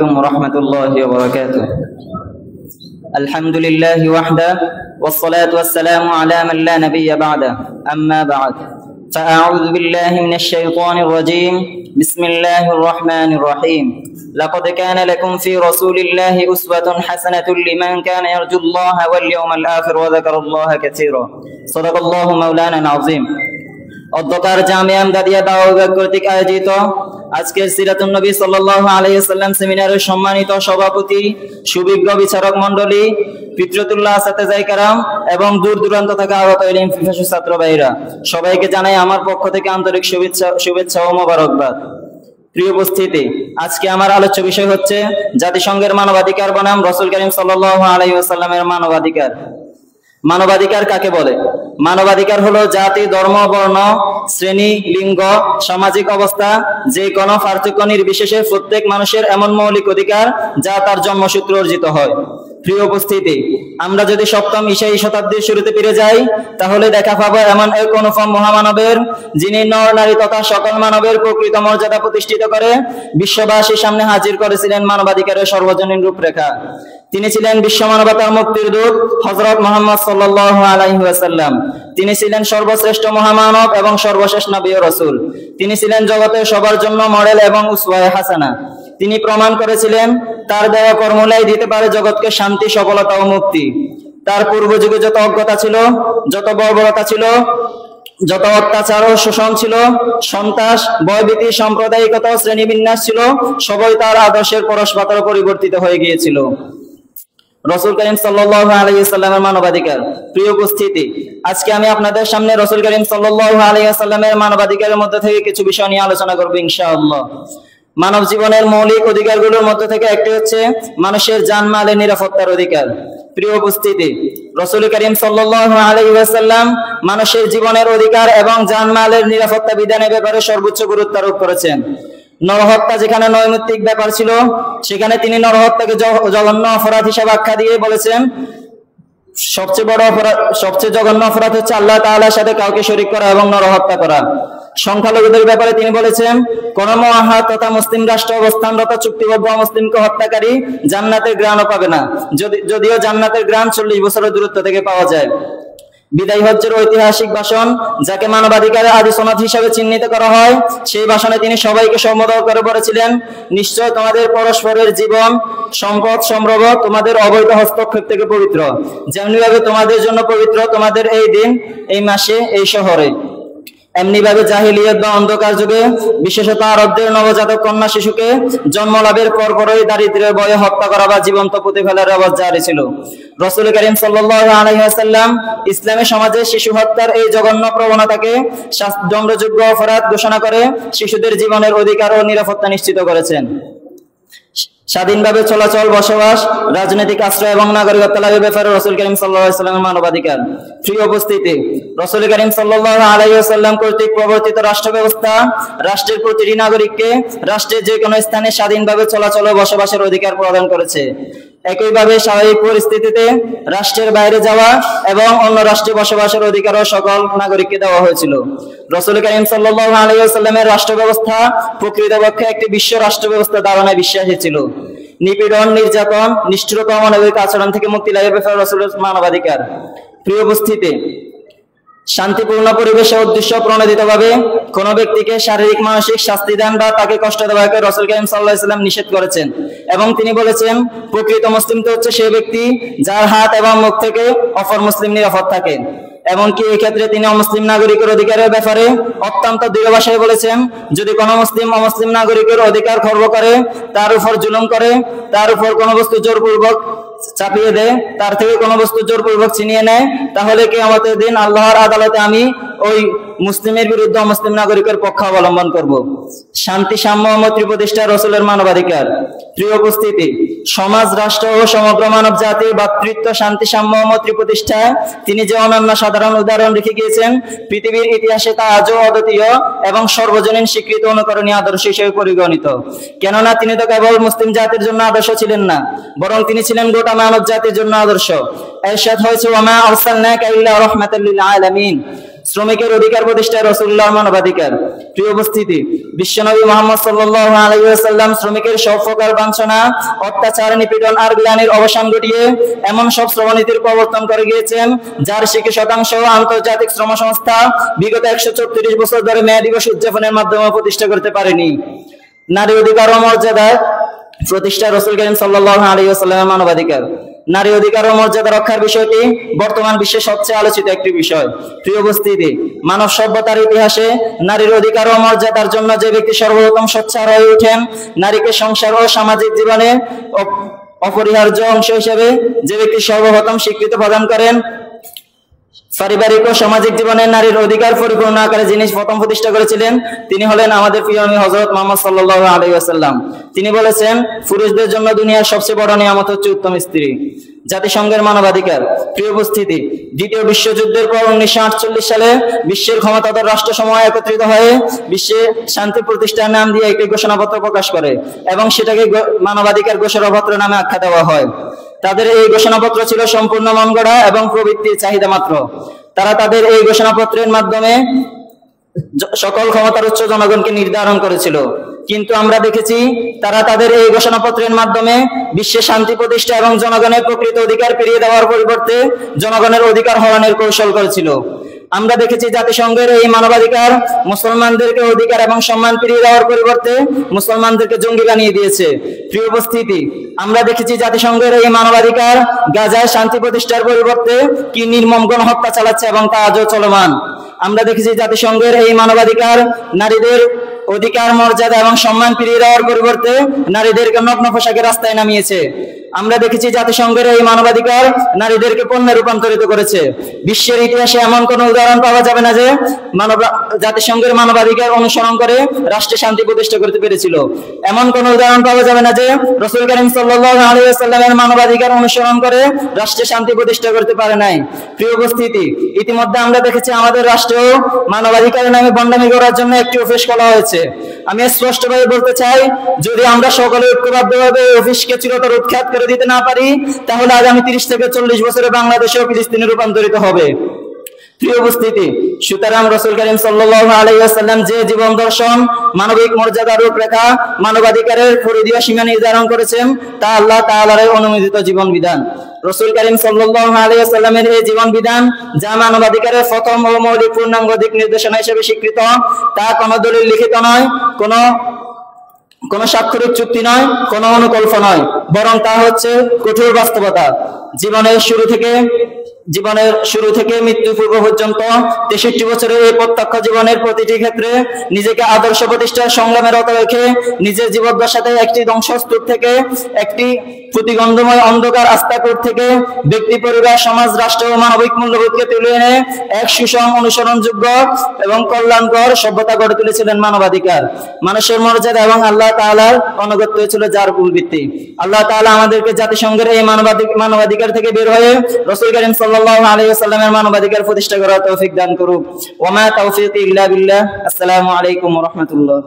ورحمة الله وبركاته. الحمد لله وحده والصلاة والسلام على من لا نبي بعده. أما بعد فأعوذ بالله من الشيطان الرجيم. بسم الله الرحمن الرحيم. لقد كان لكم في رسول الله أسوة حسنة لمن كان يرجو الله واليوم الآخر وذكر الله كثيرا. صدق الله مولانا العظيم. অধ্যকার জামিয়া আমদাদিয়া দাওয়া বিভাগ কর্তৃক আয়োজিত আজকের সিরাতুন নবী সাল্লাল্লাহু আলাইহি ওয়াসাল্লাম সেমিনারের সম্মানিত সভাপতি, সুবিজ্ঞ বিচারক মণ্ডলী, ফিতরাতুল্লাহ আসাতেজায়ে কেরাম এবং দূর দূরান্ত থেকে আগত ইলম পিপাসু ছাত্র ভাইরা, সবাইকে জানাই আমার পক্ষ থেকে আন্তরিক শুভেচ্ছা ও মোবারকবাদ। প্রিয় উপস্থিতি, আজকে আমার আলোচ্য বিষয় হচ্ছে জাতিসংঘের মানবাধিকার বনাম রাসূল করিম সাল্লাল্লাহু আলাইহি ওয়াসাল্লামের মানবাধিকার। মানবাধিকার কাকে বলে? মানবাধিকার হলো জাতি, ধর্ম, বর্ণ, শ্রেণী, লিঙ্গ, সামাজিক অবস্থা যে কোনো পার্থক্য নির্বিশেষে প্রত্যেক মানুষের এমন মৌলিক অধিকার যা তার জন্মসূত্রে অর্জিত হয়। প্রিয় উপস্থিতি, আমরা যদি সপ্তম ঈসাই শতাব্দীর শুরুতে ফিরে যাই তাহলে দেখা পাবো এমন এক অনুপম মহামানবের, যিনি নর নারী তথা সকল মানবের প্রকৃত মর্যাদা প্রতিষ্ঠিত করে বিশ্ববাসীর সামনে হাজির করেছিলেন মানবাধিকারের সর্বজনীন রূপরেখা। তিনি ছিলেন বিশ্ব মানবতার মুক্তির দূত হযরত মুহাম্মদ সাল্লাল্লাহু আলাইহি ওয়াসাল্লাম। তিনি ছিলেন সর্বশ্রেষ্ঠ মহামানব এবং সর্বশেষ নবী ও রাসূল। তিনি ছিলেন জগতের সবার জন্য মডেল এবং উসওয়ায়ে হাসানা। তিনি প্রমাণ করেছিলেন তার দেওয়া কর্মলাই দিতে পারে জগৎকে শান্তি, সফলতা ও মুক্তি। তার পূর্ব যুগে যত অজ্ঞতা ছিল, যত বর্বরতা ছিল, যত অত্যাচার ও শোষণ ছিল, সন্ত্রাস, ভয়ভীতি, সাম্প্রদায়িকতা ও শ্রেণীবিন্যাস ছিল, সবই তার আদর্শের পরশপাথরে পরিবর্তিত হয়ে গিয়েছিল। রাসূল করিম সাল্লাল্লাহু আলাইহি ওয়াসাল্লামের মানবাধিকার। প্রিয় উপস্থিতি, আজকে আমি আপনাদের সামনে রাসূল করিম সাল্লাল্লাহু আলাইহি ওয়াসাল্লামের মানবাধিকারের মধ্যে থেকে কিছু বিষয় নিয়ে আলোচনা করব ইনশাআল্লাহ। মানব জীবনের মৌলিক অধিকারগুলোর মধ্যে থেকে একটি হচ্ছে মানুষের জানমালের নিরাপত্তার অধিকার। প্রিয় উপস্থিতি, রাসূল করিম সাল্লাল্লাহু আলাইহি ওয়াসাল্লাম মানুষের জীবনের অধিকার এবং জানমালের নিরাপত্তা বিধানের ব্যাপারে সর্বোচ্চ গুরুত্ব আরোপ করেছেন। নরহত্যা যেখানে নৈমিত্তিক ব্যাপার ছিল, সেখানে তিনি নরহত্যাকে জঘন্য অপরাধ হিসেবে আখ্যা দিয়ে বলেছেন সবচেয়ে জঘন্য অপরাধ হচ্ছে আল্লাহ তাআলার সাথে কাউকে শরীক করা এবং নরহত্যা করা। সংখ্যালঘুদের ব্যাপারে তিনি বলেছেন কোন মুআহাদ তথা মুসলিম রাষ্ট্র অবস্থানরত চুক্তিবদ্ধ মুসলিমকে হত্যাকারী জান্নাতের ঘ্রাণও পাবে না, যদিও জান্নাতের ঘ্রাণ 40 বছরের দূরত্ব থেকে পাওয়া যায়। বিদায় হজ্জের ঐতিহাসিক ভাষণ, যাকে মানবাধিকারের আদি সনদ হিসেবে চিহ্নিত করা হয়, সেই ভাষণে তিনি সবাইকে সম্বোধন করে বলেছিলেন, নিশ্চয় তোমাদের পরস্পরের জীবন, সম্পদ, সম্ভ্রম তোমাদের অবৈধ হস্তক্ষেপ থেকে পবিত্র, যেমনিভাবে তোমাদের জন্য পবিত্র তোমাদের এই দিন, এই মাসে, এই শহরে। এমনিভাবে জাহিলিয়ত বা অন্ধকার যুগে বিশেষত আরবদের নবজাতক কন্যা শিশুকে জন্ম লাভের পরপরই দারিদ্র্যের ভয়ে হত্যা করা বা জীবন্ত পুঁতে ফেলার আওয়াজ জারি ছিল। রাসূল করিম সাল্লাল্লাহু আলাইহি ওয়াসাল্লাম ইসলামী সমাজে শিশু হত্যার এই জঘন্য প্রবণতাকে দণ্ডযোগ্য অপরাধ ঘোষণা করে শিশুদের জীবনের অধিকার ও নিরাপত্তা নিশ্চিত করেছেন। স্বাধীনভাবে চলাচল, বসবাস, রাজনৈতিক আশ্রয় এবং নাগরিকত্ব লাভের ব্যাপারে রাসূল করিম সাল্লাল্লাহু আলাইহি ওয়াসাল্লামের মানবাধিকার। প্রিয় উপস্থিতি, রাসূল করিম সাল্লাল্লাহু আলাইহি ওয়াসাল্লাম কর্তৃক প্রবর্তিত রাষ্ট্র ব্যবস্থা রাষ্ট্রের প্রতিটি নাগরিককে রাষ্ট্রের যে কোনো স্থানে স্বাধীনভাবে চলাচল ও বসবাসের অধিকার প্রদান করেছে। একইভাবে স্বাভাবিক পরিস্থিতিতে রাষ্ট্রের বাইরে যাওয়া এবং অন্য রাষ্ট্রে বসবাসের অধিকারও সকল নাগরিককে দেওয়া হয়েছিল। রাসূল করিম সাল্লাল্লাহু আলাইহি ওয়াসাল্লামের রাষ্ট্র ব্যবস্থা প্রকৃতপক্ষে একটি বিশ্ব রাষ্ট্র ব্যবস্থা ধারণায় বিশ্বাসী ছিল। নিপীড়ন, নির্যাতন, নিষ্ঠুরতা, অমানবিক আচরণ থেকে মুক্তি লাভের ব্যাপারে রাসূলের মানবাধিকার। প্রিয় উপস্থিতি, শান্তিপূর্ণ পরিবেশে উদ্দেশ্য প্রণোদিতভাবে কোনো ব্যক্তিকে শারীরিক মানসিক শাস্তি দান বা তাকে কষ্ট দেওয়াকে রাসূল করিম সাল্লাল্লাহু আলাইহি ওয়াসাল্লাম নিষেধ করেছেন এবং তিনি বলেছেন প্রকৃত মুসলিম তো হচ্ছে সেই ব্যক্তি যার হাত এবং মুখ থেকে অপর মুসলিম নিরাপদ থাকে। এমনকি এই ক্ষেত্রে তিনি অমুসলিম নাগরিকের অধিকারের ব্যাপারে অত্যন্ত দৃঢ় ভাষায় বলেছেন, যদি কোনো মুসলিম অমুসলিম নাগরিকের অধিকার খর্ব করে, তার উপর জুলুম করে, তার উপর কোনো বস্তু জোরপূর্বক চাপিয়ে দেয়, তার থেকে কোনো বস্তু জোরপূর্বক ছিনিয়ে নেয়, তাহলে কিয়ামতের দিন আল্লাহর আদালতে আমি ওই মুসলিমের বিরুদ্ধে মুসলিম নাগরিকের পক্ষ অবলম্বন করব। শান্তি, সাম্য ও মৈত্রী প্রতিষ্ঠা রাসূলের মানবাধিকার। প্রিয় উপস্থিতি, সমাজ, রাষ্ট্র ও সমগ্র মানব জাতির ভ্রাতৃত্ব, শান্তি, সাম্য ও মৈত্রী প্রতিষ্ঠায় তিনি যে অনন্য সাধারণ উদাহরণ রেখে গিয়েছেন, পৃথিবীর ইতিহাসে তা আজও অদ্বিতীয় এবং সর্বজনীন স্বীকৃত অনুকরণীয় আদর্শ হিসেবে পরিগণিত। কেননা তিনি তো কেবল মুসলিম জাতির জন্য আদর্শ ছিলেন না, বরং তিনি ছিলেন গোটা গোটা মানব জাতির জন্য আদর্শ। এরশাদ হয়েছে ওয়ামা আরসালনাকা ইল্লা রাহমাতাল লিল আলামিন। শ্রমিকের অধিকার প্রতিষ্ঠায় রাসূলুল্লাহর মানবাধিকার। প্রিয় উপস্থিতি, বিশ্বনবী মুহাম্মদ সাল্লাল্লাহু আলাইহি ওয়াসাল্লাম শ্রমিকের সব প্রকার বাঞ্ছনা, অত্যাচার, নিপীড়ন আর গ্লানির অবসান ঘটিয়ে এমন সব শ্রমনীতির প্রবর্তন করে গিয়েছেন যার 60% আন্তর্জাতিক শ্রম সংস্থা বিগত 134 বছর ধরে মে দিবস উদযাপনের মাধ্যমে প্রতিষ্ঠা করতে পারেনি। নারী অধিকার ও মর্যাদা প্রতিষ্ঠা রাসূল করিম সাল্লাল্লাহু আলাইহি ওয়াসাল্লামের মানবাধিকার। নারী অধিকার ও মর্যাদা রক্ষার বিষয়টি বর্তমান বিশ্বের সবচেয়ে আলোচিত একটি বিষয়। প্রিয় উপস্থিতি, মানব সভ্যতার ইতিহাসে নারীর অধিকার ও মর্যাদার জন্য যে ব্যক্তি সর্বপ্রথম সোচ্চার হয়ে ওঠেন, নারীকে সংসার ও সামাজিক জীবনে অপরিহার্য অংশ হিসেবে যে ব্যক্তি সর্বপ্রথম স্বীকৃতি প্রদান করেন, পারিবারিক ও সামাজিক জীবনে নারীর অধিকার পরিপূর্ণ আকারে যিনি প্রথম প্রতিষ্ঠা করেছিলেন, তিনি হলেন আমাদের প্রিয় নবী হযরত মুহাম্মদ সাল্লাল্লাহু আলাইহি ওয়াসাল্লাম। তিনি বলেছেন, পুরুষদের জন্য দুনিয়ার সবচেয়ে বড় নিয়ামত হচ্ছে উত্তম স্ত্রী। জাতিসংঘের মানবাধিকার। প্রিয় উপস্থিতি, দ্বিতীয় বিশ্বযুদ্ধের পর 1948 সালে বিশ্বের ক্ষমতাধর রাষ্ট্রসমূহ একত্রিত হয়ে বিশ্বে শান্তি প্রতিষ্ঠার নাম দিয়ে একটি ঘোষণাপত্র প্রকাশ করে এবং সেটাকে মানবাধিকার ঘোষণাপত্র নামে আখ্যা দেওয়া হয়। তাদের এই ঘোষণাপত্র ছিল সম্পূর্ণ মন গড়া এবং প্রবৃত্তির চাহিদা মাত্র। তারা তাদের এই ঘোষণাপত্রের মাধ্যমে সকল ক্ষমতার উচ্চ জনগণকে নির্ধারণ করেছিল, কিন্তু আমরা দেখেছি তারা তাদের এই ঘোষণাপত্রের মাধ্যমে বিশ্বে শান্তি প্রতিষ্ঠা এবং জনগণের প্রকৃত অধিকার ফিরিয়ে দেওয়ার পরিবর্তে জনগণের অধিকার হরণের কৌশল করেছিল। আমরা দেখেছি জাতিসংঘের এই মানবাধিকার মুসলমানদেরকে অধিকার এবং সম্মান ফিরিয়ে দেওয়ার পরিবর্তে মুসলমানদেরকে জঙ্গি বানিয়ে দিয়েছে। প্রিয় উপস্থিতি, আমরা দেখেছি জাতিসংঘের এই মানবাধিকার গাজায় শান্তি প্রতিষ্ঠার পরিবর্তে কি নির্মম গণহত্যা চালাচ্ছে এবং তা আজও চলমান। আমরা দেখেছি জাতিসংঘের এই মানবাধিকার নারীদের অধিকার, মর্যাদা এবং সম্মান ফিরিয়ে দেওয়ার পরিবর্তে নারীদেরকে নগ্ন পোশাকে রাস্তায় নামিয়েছে। আমরা দেখেছি জাতিসংঘের এই মানবাধিকার নারীদেরকে পণ্যে রূপান্তরিত করেছে। বিশ্বের ইতিহাসে এমন কোন উদাহরণ পাওয়া যাবে না যে জাতিসংঘের মানবাধিকার অনুসরণ করে রাষ্ট্রে শান্তি প্রতিষ্ঠা করতে পেরেছিল। এমন কোন উদাহরণ পাওয়া যাবে না যে রাসূল করিম সাল্লাল্লাহু আলাইহি ওয়াসাল্লামের মানবাধিকার অনুসরণ করে রাষ্ট্রে শান্তি প্রতিষ্ঠা করতে পারে নাই। প্রিয় উপস্থিতি, ইতিমধ্যে আমরা দেখেছি আমাদের রাষ্ট্রেও মানবাধিকারের নামে বন্ডামি করার জন্য একটি অফিস খোলা হয়েছে। আমি স্পষ্টভাবে বলতে চাই, যদি আমরা সকলে ঐক্যবদ্ধভাবে অফিসকে চিরতরে উৎখাত করে দিতে না পারি, তাহলে আগামী 30 থেকে 40 বছরে বাংলাদেশ ও ফিলিস্তিনে রূপান্তরিত হবে। প্রিয় উপস্থিতি, সুতরাং রাসূল করিম সাল্লাল্লাহু আলাইহি ওয়াসাল্লাম যে জীবন দর্শন, মানবিক মর্যাদার রূপরেখা, মানবাধিকারের পরিধীয় সীমা নির্ধারণ করেছেন, তা আল্লাহ তাআলার অনুমোদিত জীবন বিধান। রাসূল করিম সাল্লাল্লাহু আলাইহি ওয়াসাল্লামের এই জীবন বিধান, যা মানবাধিকারের প্রথম ও মৌলিক পূর্ণাঙ্গ দিক নির্দেশনা হিসেবে স্বীকৃত, তা কোনো দলিল লিখিত নয়, কোন স্বাক্ষরিক চুক্তি নয়, কোন অনুকল্প নয়, বরং তা হচ্ছে কঠোর বাস্তবতা। জীবনের শুরু থেকে মৃত্যু পূর্ব পর্যন্ত 63 বছরের এই প্রত্যক্ষ জীবনের প্রতিটি ক্ষেত্রে নিজেকে আদর্শ প্রতিষ্ঠার সংগ্রামে রত রেখে নিজের জীবদ্দশাতে একটি ধ্বংসস্তূপ থেকে, একটি প্রতিগন্ধময় অন্ধকার আস্তাকুর থেকে ব্যক্তি, পরিবার, সমাজ, রাষ্ট্র ও মানবিক মূল্যবোধকে তুলে এনে এক সুষম, অনুসরণযোগ্য এবং কল্যাণকর সভ্যতা গড়ে তুলেছিলেন মানবাধিকার। মানুষের মর্যাদা এবং আল্লাহ তাআলার আনুগত্য ছিল যার মূল ভিত্তি। আল্লাহ তাআলা আমাদেরকে জাতিসংঘের এই মানবাধিকার থেকে বের হয়ে রাসূল করিম সাল্লাল্লাহু আলাইহি ওয়াসাল্লামের মানবাধিকার প্রতিষ্ঠা করার তৌফিক দান করুক। ওয়া মা তাওফীকি ইল্লা বিল্লাহ। আসসালামু আলাইকুম ওয়া রাহমাতুল্লাহ।